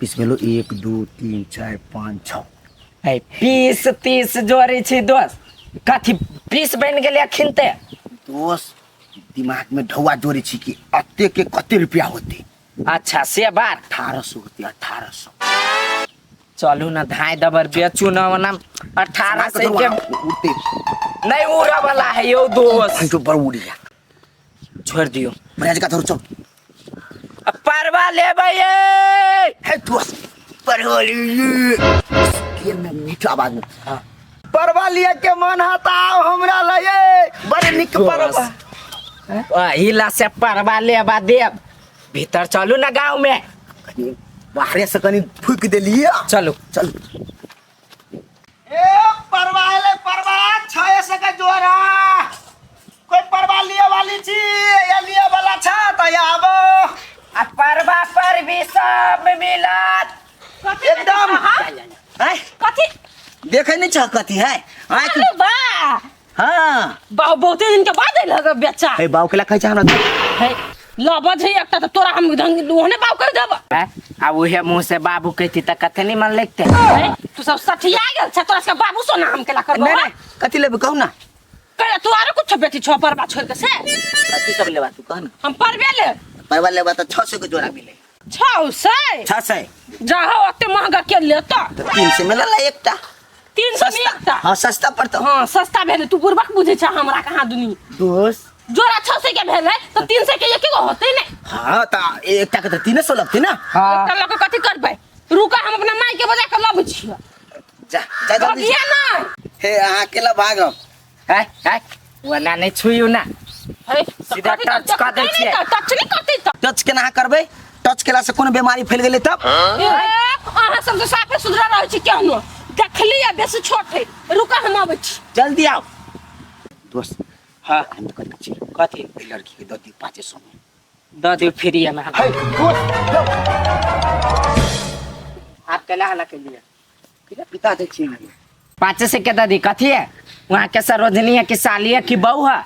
Piece भेलो 1 2 3 4 5 6 है 20 30 जोड़ी छी दोस्त कथी 20 बन गेलै खिनते दोस्त दिमाग में ढौआ जोड़े छी कि अत्ते के कते रुपया होते। अच्छा से बात 1800 होते 1800 चलू ना धाय दबर बेचू ना वना 1800 के उड़ते नहीं उड़ा वाला है यो दोस्त तो बड़ उड़िया छोड़ दियो बढ़िया जगह थोड़ा चल परवा ले भैया है दोस्त परवा ये में मीठा आवाज में परवा लिए के मन हताओ हमरा लये बड़े निक परवा हिला से परवा लेबा देब भीतर चलू ना गांव में बाहरे से कनी फूक देलिए चलो चल ए परवा ले परवा 6 का जोरा कोई परवा लिए वाली छी या लिए वाला छ त आबो आ परवा पर भी सब मिलत एकदम है कथी देखे नहीं छ कथी है अरे वाह हां बहुते दिन के बाद आइल हग बेचा हे बाऊ केला कहै छ हमरा है लबज है एकटा त तोरा हम ढंग ओहने बाऊ कह देब आ उहे मुंह से बाबू कहती त कथे नहीं मन लगते तू सब सठिया गेल छ तोरा के बाबू सोना हम केला करबो नहीं नहीं कथी लेबे कहू ना करे तू आरो कुछ बेटी छ परबा छोड़ के से कथी सब लेबा तू कह ना हम परबे ले परवा लेबा त 600 के जोड़ा मिले 600 600 जाहो ओते महंगा के ले त 300 मिलला एकटा 300 में एकटा हां सस्ता पड़ता हां सस्ता भेले तू पूर्वक बुझे छ हमरा कहां दुनी दोस्त जोरा 600 के भेले त 300 के एक गो होते ने हां त एकटा के त 300 लगते ना एकटा लोग कथि करबै रुका हम अपना माई के बजा के लब छियो जा जा जल्दी दिया ना हे अहाँ केला भागम है वना नहीं छुइयो ना है सीधा टच कर दै छियै टच नहीं करते त टच केना करबै टच केला से कोनो बीमारी फैल गेलै तब अहाँ सब तो साफे सुधरा रहै छी केहनो देखली या बेसी छोट है रुका हम आबै छी जल्दी आओ दोस्त हां हम तो कहते छी कथी लड़की के दती 500 में द दियो फ्री में है दोस्त आप केला हला के लिए किला पिता दे छी 500 के दादी कथी है वहां के सरोजनी है कि साली है कि बहू है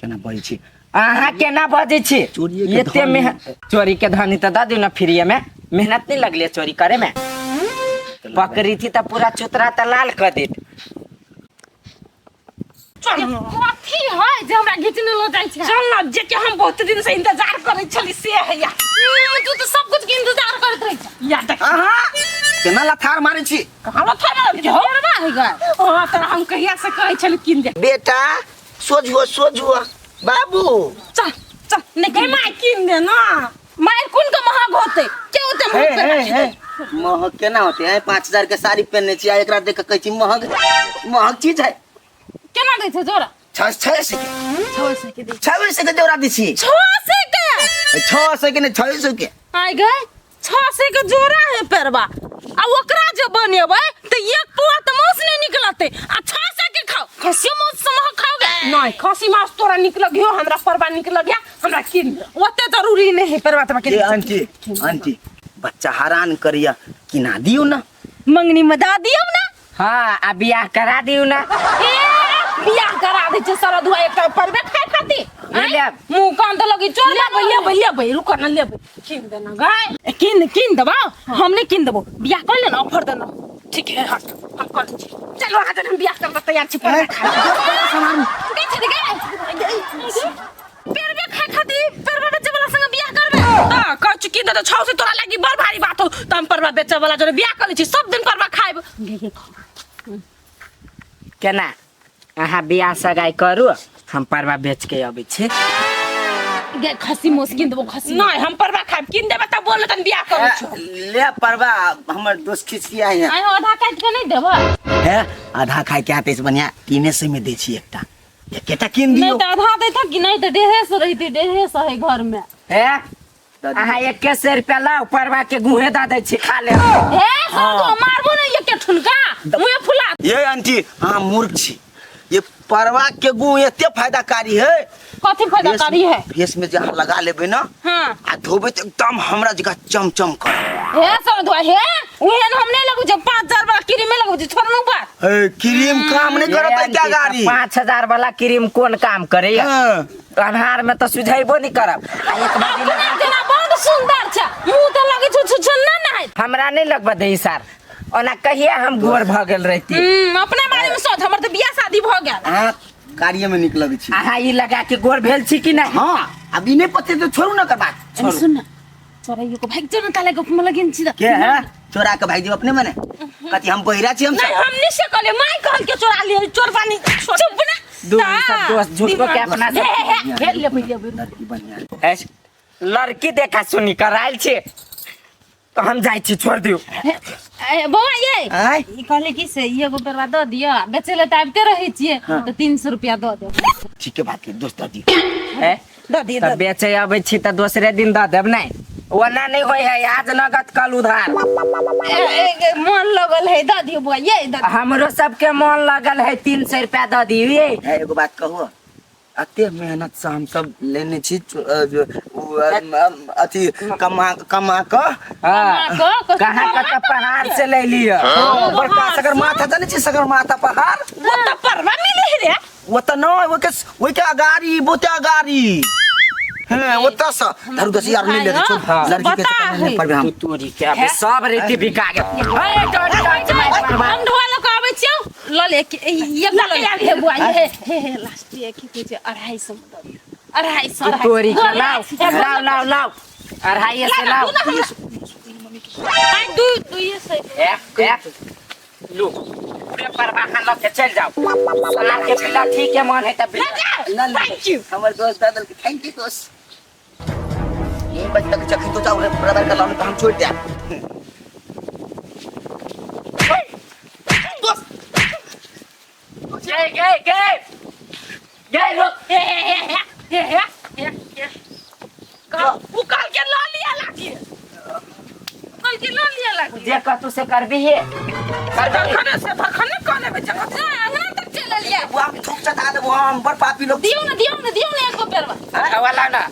केना बड़ी छी अहाँ केना बजे छी चोरी के एते में चोरी के धनी त द दियो ना फ्री में मेहनत नहीं लगले चोरी करे में पकड़ी थी त पूरा चुतरा त लाल कर देत कथी है जे हमरा घिचने लो जाय छै चल ना जे के हम बहुत दिन से इंतजार करै छली से है या तू तो सब कुछ के इंतजार करत रही छ या देख अहाँ केना लथार मारे छी कहां लथार मारे छी हमरा है गा हां त हम कहिया से कहै छली किन दे बेटा सोझो बाबू चल चल नहीं कह माय किन दे ना माय कुन का महंग होते के होते महंग महंग केना होते है 5000 के साड़ी पहनने छी एकरा देख के कहै छी महंग चीज है केना दै छै जोरा 600 के दे 600 के जोड़ा दी छी 600 के 600 के नहीं 600 के आइ गए 600 के जोड़ा है परवा आ ओकरा जे बनेबै त एक पुआ त मांस नहीं निकलते आ 600 के खाओ खसी मांस समह खाओगे नहीं खसी मांस तोरा निकल गयो हमरा परवा निकल गया हमरा किन ओते जरूरी नहीं है परवा त के आंटी बच्चा हैरान करिया किना दियो ना मंगनी में दा दियो ना हां आ बियाह करा दियो ना ए बियाह करा दे छै सारा दुआ एकटा परवे खाय खाती मुंह कान त लगी चोर ले रुक न लेबै किन देना गाय किन दबा हम नहीं किन देबो बियाह कर लेना ऑफर देना ठीक है हट हम कर छी चलो आज हम बियाह करब तैयार छी पर सामान कैसे दिखे परवे खाय खाती परवे बेचे वाला संग बियाह करबे हां कह चुकी न त 600 तोरा लागी बड़ भारी बात हो त हम परवा बेचे वाला जो बियाह कर छी सब दिन परवा खाइब केना अहाँ बियाह सगाई करू हम परवा बेच के आबै छी गे खसी मोस किन देबो खसी नहीं हम परवा खाइब किन देबे त बोल तन बियाह करू छ ले परवा हमर दोस्त खिचकिया है आइ आधा काट के नहीं देबो है आधा खाए के आते से बढ़िया 300 में दे छी एकटा एकेटा किन दियो नहीं त आधा दे त कि नहीं त 150 रहिते 150 है घर में है अहाँ 2100 रुपया लाओ परवा के गुहे दा दे छी खा ले ए हम मारबो नहीं ये के ठुनका मुंह फुला ये आंटी हां मूर्ख छी ये परवा के गु एते फायदाकारी है कथि फायदाकारी है फेस में जहां लगा लेबे ना हां आ धोबे त एकदम हमरा जगह चमचम कर हे सब दुआ हे ओहन हम नहीं लगू जब 5000 वाला क्रीम में लगू छोड़नु बात ए क्रीम काम नहीं करत है क्या गाड़ी 5000 वाला क्रीम कोन काम करे अन्हार में तो सुझाइबो नहीं करब एक बार जना बहुत सुंदर छ मुंह तो लगे छु छु न हमरा नहीं लगबा दे सर ओना कहिया हम गोर भ गेल रहती अपने बारे में सोच, हमर तो बियाह शादी भ गेल। हाँ कार्य में निक लगे छी। आहा ई लगा के गोर भेल छी कि नहीं? हाँ अभी नहीं पते तो छोड़ू ना कर बात। अरे सुन ना, चोराइयो को भाग जो न ताले गप में लगिन छी। के है चोरा के भाई जी अपने मने कथी हम बहिरा छी हम नहीं हम नहीं से कहले, मैं कहल के चोरा लिए चोर पानी। चुप ना दो सब दोस्त झूठ को के अपना से खेल ले भैया। लड़की बढ़िया ऐस लड़की देखा सुनी कराइल छे तो हम जाई छी छोड़ दियो। बौआ ये आय ई कहले कि से ये गो बर्बाद द दियो, बेचेले त आबते रहे छिए तो 300 रुपया द दे। ठीक है बात के दोस्त दी है द दे तब बेचे आबै छी त दूसरे दिन द देब नहीं ओना नहीं होय है आज नगद कल उधार। मन लगल है द दियो बौआ ये द। हमरो सबके मन लगल है 300 रुपया द दियो। है एगो बात कहू अते मेहनत से हम सब लेने छी अथी कमा कमा क कहाँ का पहाड़ से ले लिया बड़का सगर माथा जाने छी सगर माथा पहाड़ वो त परवा मिले रे। वो त न वो के अगारी बोते अगारी हैं वो त स धरु 10,000 ले ले छोड़ लड़की के चक्कर पर हम तोरी के अभी सब रेती बिका गए। ए हम ढोल को आबै छियो ल ले ये ले बुआ ये हे लास्ट ये की कुछ 250 में द दियो। 250 तोरी के लाओ लाओ लाओ 250 से लाओ तू ये से एक लो पूरे परवाह लो के चल जाओ साला के पिला ठीक है मन है तब थैंक यू हमर दोस्त दादल के थैंक यू दोस्त ये बच्चा के चक्की तो चावल ब्रदर का लाने तो हम छोड़ दिया दोस्त गए लोग वो कल के ला लिया लागी, कल के ला लिया लागी। जे का तू से कर भी है कर से भखने कोने में जगह अंगना तक चले लिया। वो हम ठोक चटा दे वो हम बड़ पापी लोग दियो ना एक गो पेरवा वाला ना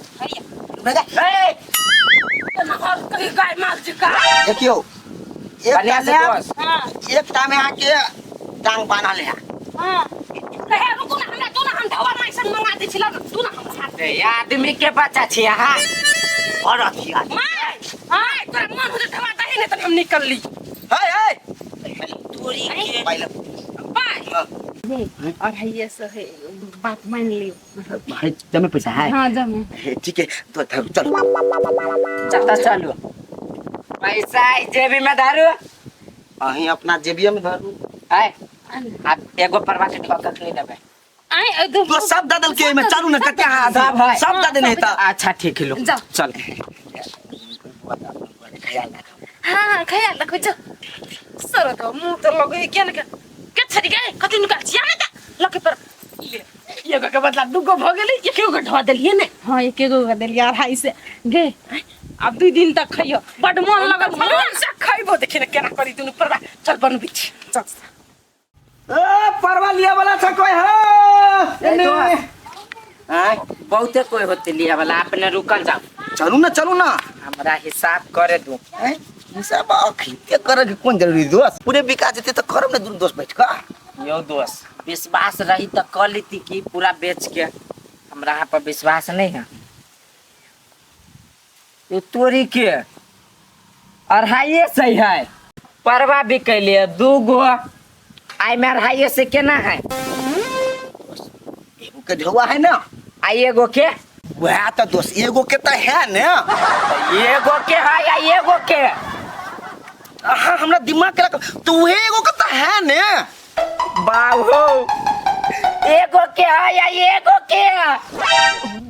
बेटा ए और कहीं गाय मार चुका। देखियो बढ़िया से दोस्त हां एक टाइम यहाँ के टांग बांधा ले हां कहे रुको ना हमरा तू ना हम ढवा नहीं संग मंगा दे छिला तू ना हम ए आदमी के बच्चा छी हां और अथी आज हां तोरा मन हो ढवा दही नहीं तो हम निकल ली। हाय हाय तोरी के पाइला बाय और है ये से है बात मान लियो। भाई जमे पैसा है हां जमे ठीक है तो धर चल चलता चलो पैसा जेबी में धरो अहीं अपना जेबिया में धर है आप एगो परवा के डिब्बा कख ले लेबे आई तो सब दादल के में चालू न कटे हां सब है सब दादे नहीं था अच्छा ठीक है लो जाओ। चल हां ख्याल रखो जो सर तो मुंह तो लगे क्या ना के छड़ी गए कति निकाल छिया ना लके पर ये के बदला दुगो भ गेलै एक गो ढवा देलिए ने। हां एक गो देलिए 250 से गे अब 2 दिन तक खइयो बड मन लगल मन से खइबो देखि ने केना करी दुनु परवा चल बनबी छी चल ए परवा लिया वाला था कोई है ए हां बहुते कोई होते लिया वाला अपने रुकल जाओ चलू ना हमरा हिसाब करे दू सब आखिर करे के कौन जरूरी दोस्त पूरे बिका जेते तो करब ना दूर दोस्त बैठ का यो दोस्त विश्वास रही तो कह लेती कि पूरा बेच के हमरा यहाँ पर विश्वास नहीं है ये तोरी के 250 सही है परवा भी कैलिए 2 गो आई में 250 से केना है एगो के ढवा है ना आई एगो के वह तो दोस्त एगो के तो है ना एगो के है या एगो के हाँ हमरा दिमाग के तो वह एगो के तो है ना बाबू एगो के है या एगो के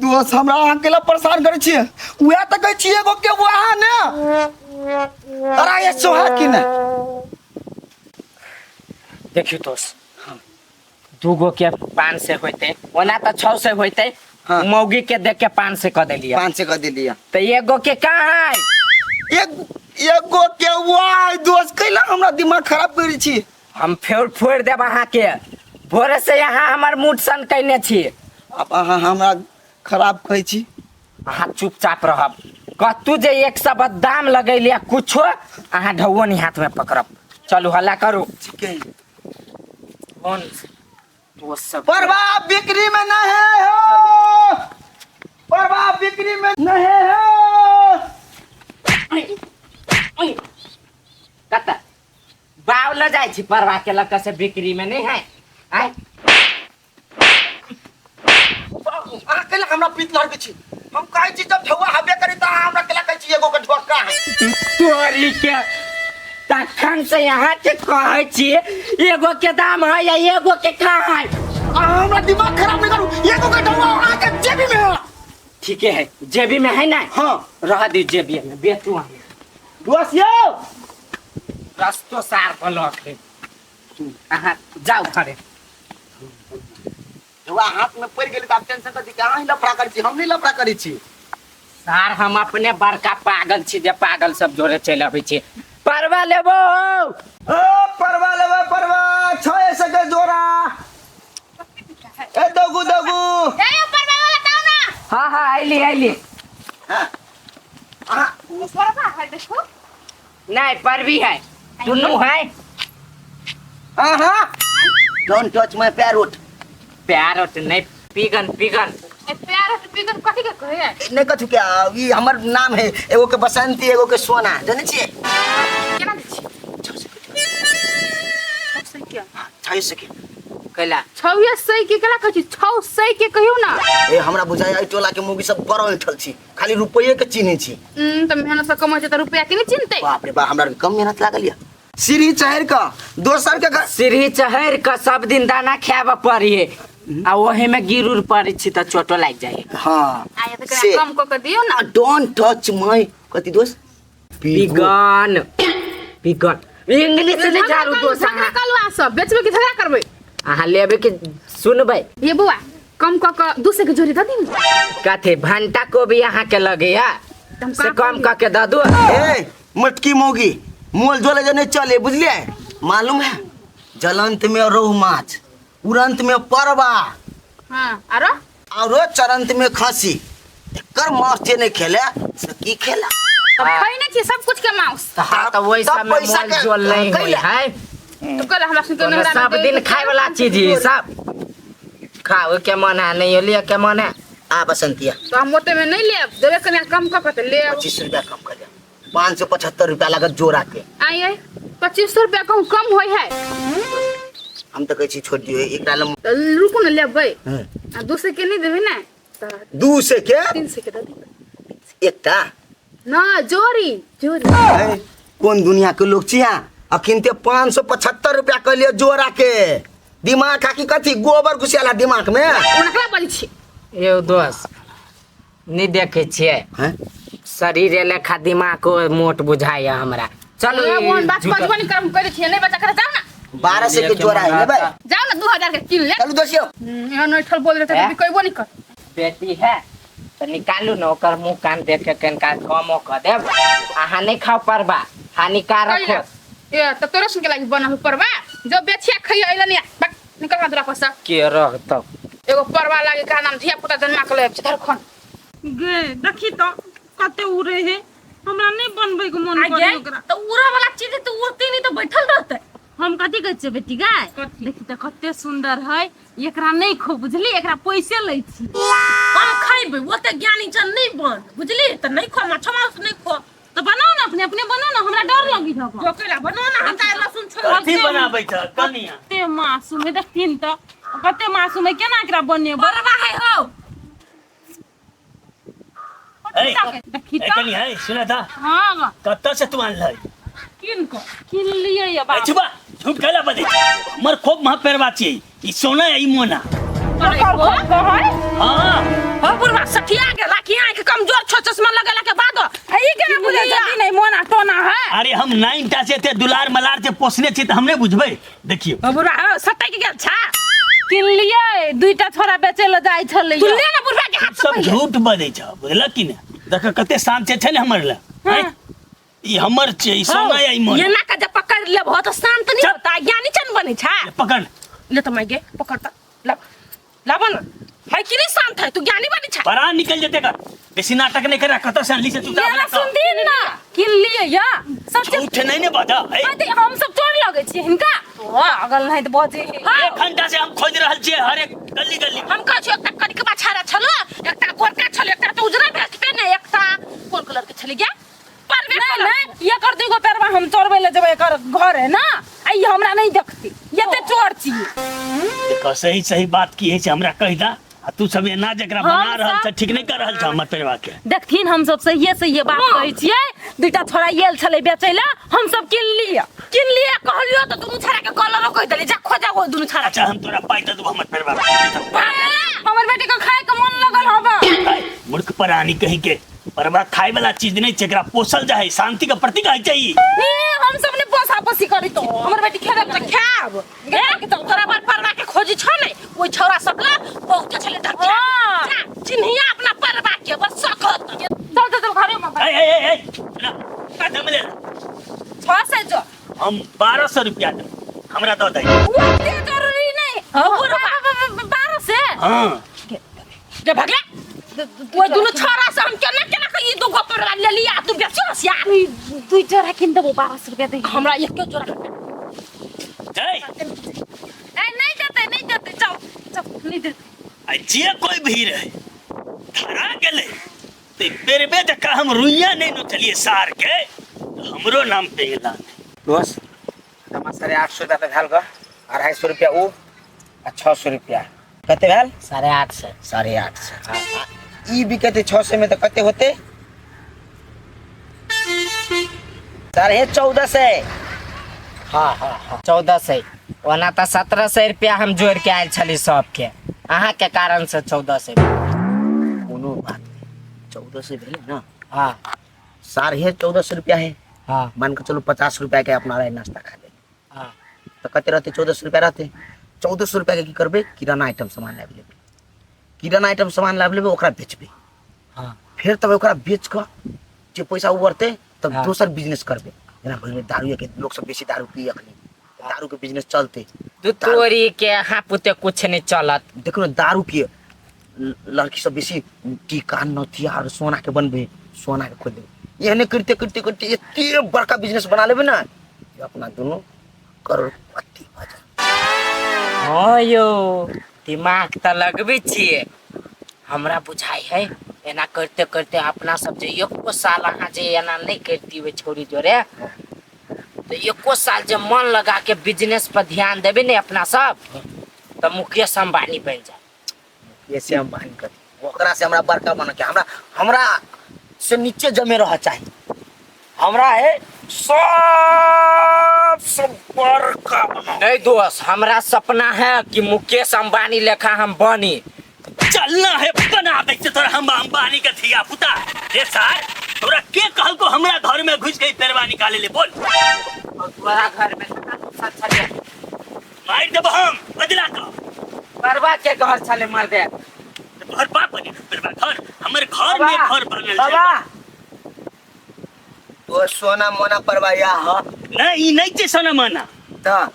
दोस्त हमरा अकेला परेशान करे छी वह तो कह छी एगो के वो है ना अरे ये सोहा की ना देखियो दोस्त 2 गो के 5 से होते ओना तो 6 से होते हाँ। मौगी के देख के 5 से कह दिलिया 5 से कर दिलिया तो एगो के कहाँ है एगो के वाह दोस्त कैला हमरा दिमाग खराब करी छी हम फोड़ देब अहाँ के भोरे से यहाँ हमार मूड सन कैने छी अब अहाँ हमरा खराब कहै छी अहाँ चुपचाप रहब कतू जे 100 दाम लगैलिया कुछो अहाँ ढौओ नहीं हाथ में पकड़ब चलू हल्ला करू ठीक है कौन वो सब परवा बिक्री में न है हो परवा बिक्री में न है हो कत बावल जाय छी परवा के लक से बिक्री में नहीं है आय आ केला हमरा पीत लड़ के छी हम कहै छी जब ठौआ हबे करी त हमरा केला कहै छी एगो के ढोका है तोरी के तखन से यहाँ के कहै छी एगो के दाम है या एगो के कहाँ है हमरा दिमाग खराब नहीं करू एगो के ढौआ आके जेबी में है ठीक है जेबी में है ना हां रह दी जेबी में बेतू दोस्त यो रस्तो सार पर लखे अहाँ जाओ घरे ढौआ हाथ में पड़ गेली त टेंशन त कहां लफड़ा करै छी हम नहीं लफड़ा करै छी सार हम अपने बड़का पागल छी जे पागल सब जोरे चल आबै छी परवा लेबो ओ परवा लेबे परवा 6 सके जोरा ए दगु दगु ए परवा वाला दाओ ना हाँ हाँ आइली हां परवा है देखो नहीं परवी है दुनू है हां डोंट टच माय पैरोट प्यार नहीं पिगन पिगन ए प्यार तो पिगन कथि के कहे है नहीं कथु क्या ई हमर नाम है एगो के बसंती एगो के सोना जाने छिए केना दै छी सही क्या 6 सके कैला 6 सही के केला कहै छी 6 सही के कहियो ना ए हमरा बुझाय आई टोला के मुगी सब बड़ उठल छी खाली रुपये के चिन्हे छी त मेहनत से कमाइ छै त रुपया के नहीं चिन्हते बाप रे बा हमरा कम मेहनत लागल या सीढ़ी चढ़ का दोसर के घर सीढ़ी चढ़ के सब दिन दाना खाब पड़िए आ ओहे में गिर उर पड़े छी त चोटो लाग जाए हां आया त करा कम क के दियो ना डोंट टच माय कथि दोस्त पिगन पिगन इंग्लिश ले झाड़ू तो झगड़ा कलवा सब बेचबे की झगड़ा करबे अहाँ लेबे के सुनबै ये बुआ कम क के दूसरे के जोड़ी द दी कथे भंटा को भी यहाँ के लगे या से कम क के द दो ए मटकी मोगी मोल जोले जने चले बुझलिए मालूम है जलंत में रोहू माछ उड़ंत में परवा हां आरो और चरंत में खसी कर माछ जे नहीं खेले से की खेला अब खाई नहीं छी सब कुछ के मांस हाँ तो वही सब में पैसा मोल जोल नहीं होई है तो कल हमरा सुन के ओमे सब दिन खाए वाला चीज ही सब खाओ के मन है नहीं लिए के मन है आ बसंतिया तो हम मोटे में नहीं लेब देबे कने कम क के ले 25 रुपया कम कर दे 575 रुपया लागत जोड़ा के आई 2500 रुपया कहूं कम होय है हम तो कहै छी छोड़ दियो एकरा लम तो रुकू न लेबै आ दूसरे के नहीं देबे ना त 2 से के 300 के द दी एकटा ना जोड़ी जोड़ी ए, कौन दुनिया के लोग छिया अखिन ते 575 रुपया के लिए जोड़ा के दिमाग का की कथी गोबर घुसियाला दिमाग में उनकला बोली छी ये दोस्त नहीं देखे छिए हैं शरीर लेखा दिमाग को मोट बुझाया हमरा चलो ए वन बात बजबन करम करे छी नहीं बच्चा करे जाओ ना 12 से के जोड़ा है लेबै जाओ ना 2000 के किन ले चलू दोसियो यहाँ नहीं ठल बोल रहे थे कोई वो नहीं कर बेटी है तो निकालू न ओकर मुंह कान देख के कनका कमो कर देब अहाँ नहीं खाओ परबा हानिकारक हो ये तो तोरे सुन के लागी बना हो परवा जो बेचिया खई आइला नहीं बक निकल का दूरा पसा के रह तो एगो परवा लागे का नाम धिया पुता जन्मा के ले धरखन गे देखी तो कते उड़े है हमरा नहीं बनबै के मन करे ओकरा तो उड़ा वाला चीज तो उड़ते नहीं तो बैठल रहते हम कथी कहै छियै बेटी गाय देखी तो कते सुंदर है एकरा नहीं खो बुझली एकरा पैसे लै छी हम खाइबे ओते ज्ञानी जन नहीं बन बुझली त नहीं खो माछ मांस नहीं खो तो बनाओ ना अपने अपने बनाओ ना हमरा डर लगी है जो केला बनो ना हटा लहसुन छोड़ कथी बनाबै छ कनिया कते मासूम है देखथिन तो कते मासूम है केना एकरा बने परवा है हो ए देखी ए तो कनिया ए सुन त हां कत्ता से तू आनलै किन लिए ये बाप छुबा झूठ कहला बदे हमर खूब महा पेरवा छी ई सोना है ई मोना हां हो बुढ़वा सठिया के लाखिया के कमजोर छो चश्मा लगेला के बाद है के ना बुझे जल्दी नहीं मोना टोना है अरे हम 9 टा से ते दुलार मलार से पोसने छी त हमने बुझबै देखियो हो बुढ़वा सटै के गेल छा किन लिए दुईटा छोरा बेचे ल जाय छले तू ले ना बुढ़वा के हाथ सब झूठ बदै छ बुझला कि ने देख कते शांत छै ने हमर ल ई हमर छै ई सोना है ई मोना ये ना का जब पकड़ ले बहुत शांत नहीं होता ज्ञानी चन बने छा पकड़ ले तो मैं गे पकड़ता ला लावन है कि नहीं शांत है तू ज्ञानी बने छा परा निकल जते का बेसी नाटक नहीं करे कत से अनली से तू ये ना सुन दिन ना किन लिए या सच झूठ नहीं ने बता ए अरे हम सब चोर लगे छी हिनका अगल नहीं तो बजे एक घंटा से हम खोज रहल छियै हर एक गली गली हम कह छी एकटा करी के बाछारा छलो एकटा गोरका छलो एकटा तो उजरा भेट पे ने एकटा कोन कलर के छली गे परबे नहीं ये कर दूगो पैरवा हम चोरबे ले जबे एकर घर है ना आई हमरा नहीं देखती ये ते चोर छी देखो सही सही बात की है से हमरा कह दा आ तू सब ना जकरा बना रहल छ ठीक नहीं कर रहल छ हमर पेरवा के देखथिन हम सब सही बात कहै छियै दुटा छोरा येल छले बेचैला हम सब किन लिया कहलियो त दुनु छोरा के कलर कह देली जा खोजा वो दुनु छोरा अच्छा हम तोरा पाई दे हमर पेरवा हमर बेटी के खाए के मन लगल हबा मूर्ख प्राणी कहीं के परवा खाए वाला चीज नहीं जेकरा पोसल जाए शांति का प्रतीक है चाहिए हम सब ने पोसा पोसी करी तो हमर बेटी खेबे त खाब के तो तोरा बार परवा के खोजी छ नै ओइ छोरा सकला बहुत छले डर चिन्हिया अपना परवा के बस सकत चल घरे में ए ना का दम ले 600 जो हम 1200 रुपया दे हमरा दो दे ओते जरूरी नहीं 12 से हां के भगला वो दुनु छोरा से हम केना कहि दो गोपर ले लिया तू बेचोस यार तू जोरा किन देबो 1200 रुपया दे हमरा एक के जोरा जय नहीं देते चल नहीं देते आई जे कोई भी रहे धरा गेले ते पेरबे त का हम रुइया नहीं न चलिए सार के तो हमरो नाम पे एलान दोस्त हमारे 800 दाता भेल ग 250 रुपया ऊ आ 600 रुपया कते भेल 850 850 ई भी कहते 600 में तो कते होते 1450 हाँ 1400 ओना तो 1700 रुपया हम जोड़ के आयल छली सबके अहाँ के कारण से 1400 कोनो बात नहीं 1400 भेले ना हाँ 1450 रुपया है हाँ मान के चलो 50 रुपया के अपना रहे नाश्ता खा ले हाँ तो कते रहते 1400 रुपया रहते 1400 रुपया के की करबे किराना आइटम सामान लाब लेबे किराना आइटम सामान लाब लेबे ओकरा बेचबे हाँ फिर तब ओकरा बेच के जे पैसा उबरते तब हाँ। दोसर बिजनेस करबे जेना भइले दारू के लोग सब बेसी दारू पिए अखनी दारू के बिजनेस चलते तू तोरी के हाँ पुते कुछ नहीं चलत देखो ना दारू के लड़की सब बेसी टीका नथिया और सोना के बनबे सोना के खोल देबे एहने करते करते करते एते बड़का बिजनेस बना लेबे ना जे अपना दोनों करोड़पति हो जाए हाँ यो दिमाग तो लगबे छिए हमरा बुझाई है एना करते करते अपना सब जे एको साल अहाँ जे एना नहीं करती वे छोरी जोरे तो एको साल जब मन लगा के बिजनेस पर ध्यान देबे ने अपना सब तो मुकेश अंबानी बन जाए ये से हम बानी कर ओकरा से हमरा बड़का बन के हमरा से नीचे जमे रह चाहिए हमरा है सब बड़का बना नहीं दोस्त हमरा सपना है कि मुकेश अंबानी लेखा हम बनी चलना है बना दे तोरा हम अंबानी का थिया पुता रे सर तोरा के कहल को हमरा घर में घुस गई पेरवा निकाले ले बोल और तुम्हारा घर में मार देब हम बदला का परवा के घर चले मर दे तोहर बाप बनी पेरवा घर हमर घर में घर बनल बाबा छै तो सोना मोना परवाया ह नहीं नहीं छै सोना मना त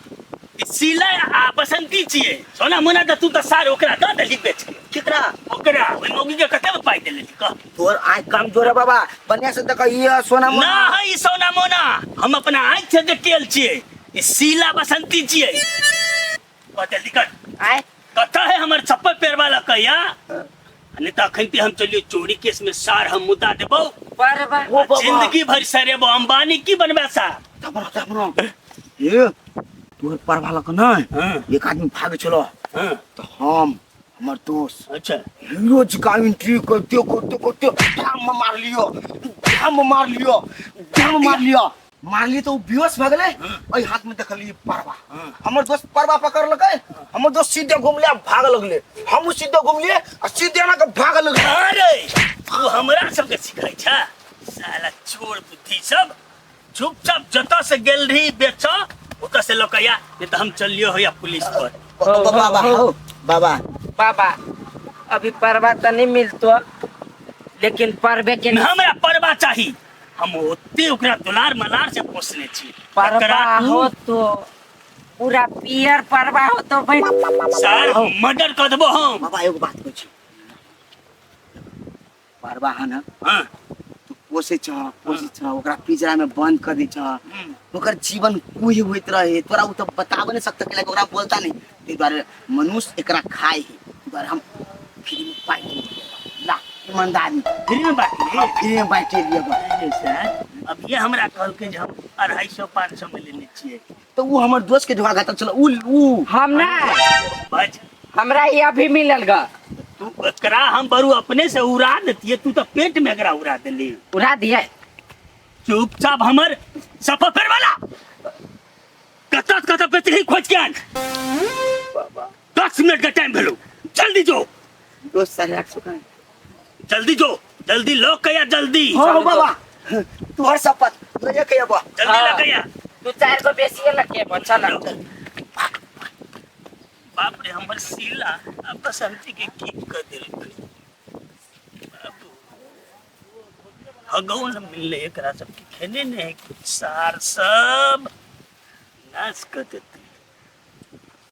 सीला आ बसंती छिए सोना मना त तू त सार ओकरा द दे बेच के कितना ओकरा ओइ मौगी के कते में पाई देले का तोर आँख कम जोर है बाबा बढ़िया से देख ये सोना ना मोना है ई सोना मोना हम अपना आँख से देखेल छिए ई सीला बसंती छिए कते दिक्कत आए कथा है हमर छप्पर पैर वाला कहिया नहीं तो अखन हम चलियो चोरी केस में सार हम मुद्दा देबो परवा ओ बाबा जिंदगी भर सरेबो अंबानी की बनबे सार तबरो ये तोर परवा लक ना हां एक आदमी भाग चलो हां तो हम हमर दोस्त अच्छा हीरो जी का एंट्री करते धाम मार लियो मार लिए तो बेहोश भ गेले ओइ हाथ में देखलिए परवा हमर दोस्त परवा पकड़ लगे हमर दोस्त सीधे घूम ले भाग लगले हम सीधे घूम लिए और सीधे ना के भाग लगले अरे तू हमरा सबके सिखाई छा साला चोर बुद्धि सब चुपचाप जता से गेल रही बेचा ओता से लकया नहीं तो हम चलियो हो या पुलिस पर बाबा बाबा अभी परवा तो नहीं मिलतो लेकिन परवे के हमरा परवा चाहिए हम ओते ओकरा दुलार मलार से पोसने छी परवा हो तो पूरा पियर परवा हो तो भाई सर मर्डर कर देबो हम बाबा एगो बात कहै छी परवा है ना हां तू पोसे छ ओकरा पिंजरा में बंद कर दे छ ओकर जीवन कोई होइत रहे तोरा उ तो बताब नहीं सकता कि ओकरा बोलता नहीं ते बारे मनुष्य एकरा खाए ही बारे हम फ्री में पाई ला ईमानदारी फ्री में बात फ्री में बांटे लिए बा सर अब ये हमरा कहल के जे हम 250-500 में लेने छिए। तो वो हमर दोस्त के ढोआ घाटा चलो उ हम ना बज हमरा ये अभी मिलल गा तू एकरा हम बरू अपने से उड़ा देती, तू तो पेट में एकरा उड़ा देली। उड़ा दिए चुपचाप हमर सफर वाला कतत बेचही खोज के आन। 10 मिनट का टाइम भेलो, जल्दी जो दोस्त सारे 100 का जल्दी जो, जल्दी लो कया जल्दी। हो बाबा तू हर सपत ले के अब जल्दी ला कया। तू 4 को बेसी लगे बच्चा ना बाप रे हमर सीला अब बसंती के की कर दिल बाबू हगौ न मिलले एकरा सब के खेने ने कुछ सार सब नाश कर देते।